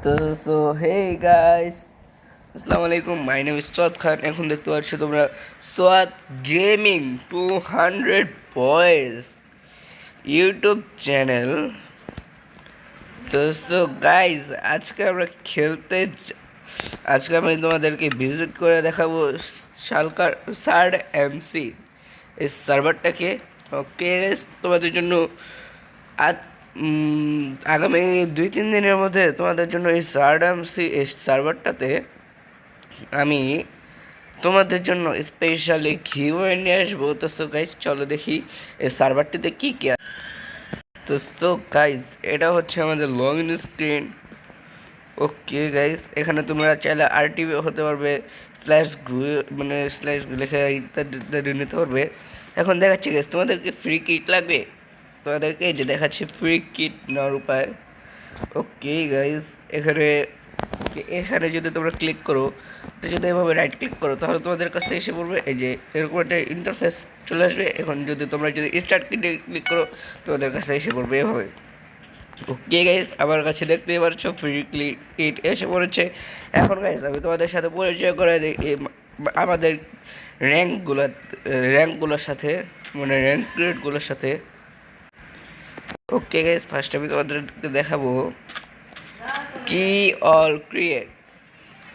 তো so hey guys, আসসালামু আলাইকুম। মাই নেম ইজ সোয়াদ খান। এখন দেখতে পাচ্ছ তোমরা সোয়াদ গেমিং 200 বয়েজ ইউটিউব চ্যানেল। তো সো গাইস, আজকে আমরা আজকে আমি তোমাদেরকে ভিজিট করে দেখাবো শালকার সার্ড এমসি এই সার্ভারটাকে। ওকে গাইস, তোমাদের জন্য আজ আগামী 2-3 দিনের মধ্যে তোমাদের জন্য এই সার্ভারটাতে আমি তোমাদের জন্য স্পেশালি গিভওয়ে নিয়ে আসবো। তো সো গাইজ, চলো দেখি এই সার্ভারটিতে কী কী আছে। তো সো গাইজ, এটা হচ্ছে আমাদের log in screen. Okay guys, এখানে তোমরা চাইলে আরটিভি হতে পারবে, স্ল্যাশ লেখা ইত্যাদি নিতে পারবে। এখন দেখাচ্ছি গাইজ, তোমাদেরকে ফ্রি কিট লাগবে। তোমাদেরকে এই যে দেখাচ্ছি ফ্রি কিট নেওয়ার উপায়। ওকে গাইজ, এখানে এখানে যদি তোমরা ক্লিক করো, তো যদি এভাবে রাইট ক্লিক করো, তাহলে তোমাদের কাছে এসে পড়বে এই যে এরকম একটা ইন্টারফেস চলে আসবে। এখন যদি তোমরা স্টার্ট কিটে ক্লিক করো, তোমাদের কাছে এসে পড়বে এভাবে। ওকে গাইস, আমার কাছে দেখতেই পাচ্ছ ফ্রি কিট এসে পড়েছে। এখন গাইস, আমি তোমাদের সাথে পরিচয় করে দিই আমাদের র্যাঙ্কগুলোর সাথে, মানে র্যাঙ্ক ক্রিয়েটগুলোর সাথে। ওকে গাইস, ফার্স্ট আমি তোমাদেরকে দেখাবো কি অল ক্রিয়েট।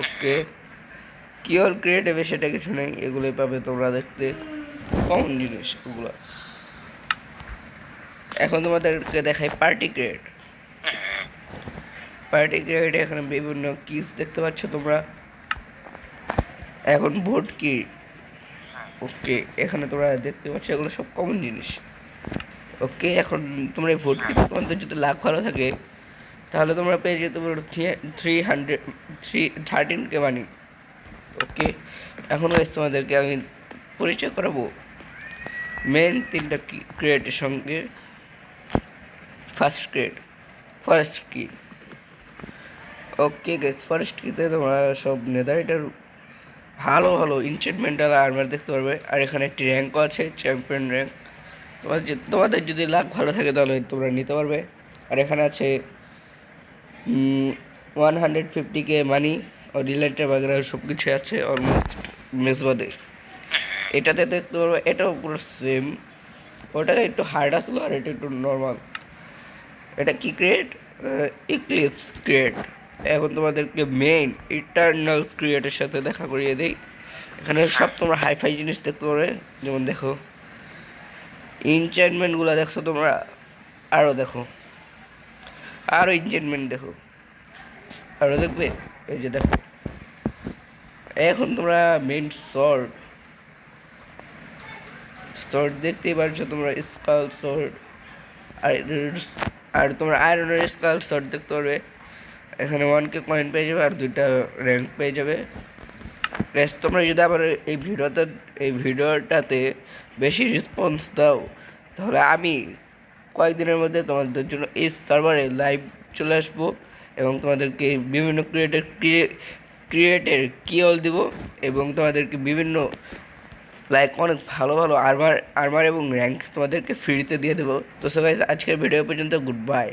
ওকে, কি অল ক্রিয়েট হবে সেটা কিছু নেই, এগুলোই পাবে তোমরা দেখতে, কমন জিনিস ওগুলো। এখন তোমাদেরকে দেখাই পার্টি ক্রিয়েট। পার্টি ক্রিয়েটে এখানে বিভিন্ন কিস দেখতে পাচ্ছ তোমরা। এখন ভোট কি। ওকে, এখানে তোমরা দেখতে পাচ্ছ এগুলো সব কমন জিনিস। ওকে, এখন তোমরা এই ভোট কিতে তোমাদের যদি লাখ ভালো থাকে, তাহলে তোমরা পেয়ে যেতে পারো 13K মানি। ওকে, এখন তোমাদেরকে আমি পরিচয় করাবো মেন 3টা ক্রিয়েটের সঙ্গে। ফার্স্ট কি। ওকে গেস, ফার্স্ট কিতে তোমরা সব নেদারিটার ভালো ভালো ইনচেন্টমেন্টাল আর্মার দেখতে পারবে। আর এখানে একটি র্যাঙ্কও আছে, চ্যাম্পিয়ন র্যাঙ্ক। তোমাদের যদি লাক ভালো থাকে তাহলে তোমরা নিতে পারবে। আর এখানে আছে 150K মানি ও রিলেটেড বাগেরা সব কিছু আছে অলমোস্ট মেসবাদে। এটাতে দেখতে পারবে, এটাও পুরো সেম। ওটাতে একটু হার্ড আসলো আর এটা একটু নর্মাল। এটা কি ক্রিয়েট? Eclipse create. এখন তোমাদেরকে মেইন ইটারনাল ক্রিয়েটের সাথে দেখা করিয়ে দেই। এখানে সব তোমরা হাইফাই জিনিস দেখতে পারবে, যেমন দেখো ইনচেন্টমেন্টগুলো দেখছো তোমরা, আরও দেখো, আরও ইনচেন্টমেন্ট দেখো, আরও দেখবে। এই যে দেখো, এখন তোমরা মেইন শর্ট দেখতেই পারছো তোমরা, স্কাল শর্ট। আর আর তোমরা আয়রনের স্কাল শর্ট দেখতে পারবে। এখানে 1K কয়েন পেয়ে যাবে আর 2টা র্যাঙ্ক পেয়ে যাবে। তোমরা যদি আমার এই ভিডিওটাতে বেশি রেসপন্স দাও, তাহলে আমি কয়েকদিনের মধ্যে তোমাদের জন্য এই সার্ভারে লাইভ চলে আসবো এবং তোমাদেরকে বিভিন্ন ক্রিয়েটের কিওল দিব এবং তোমাদেরকে বিভিন্ন অনেক ভালো ভালো আর্মার এবং র্যাঙ্ক তোমাদেরকে ফ্রিতে দিয়ে দেবো। তো সো গাইস, আজকের ভিডিও পর্যন্ত গুড বাই।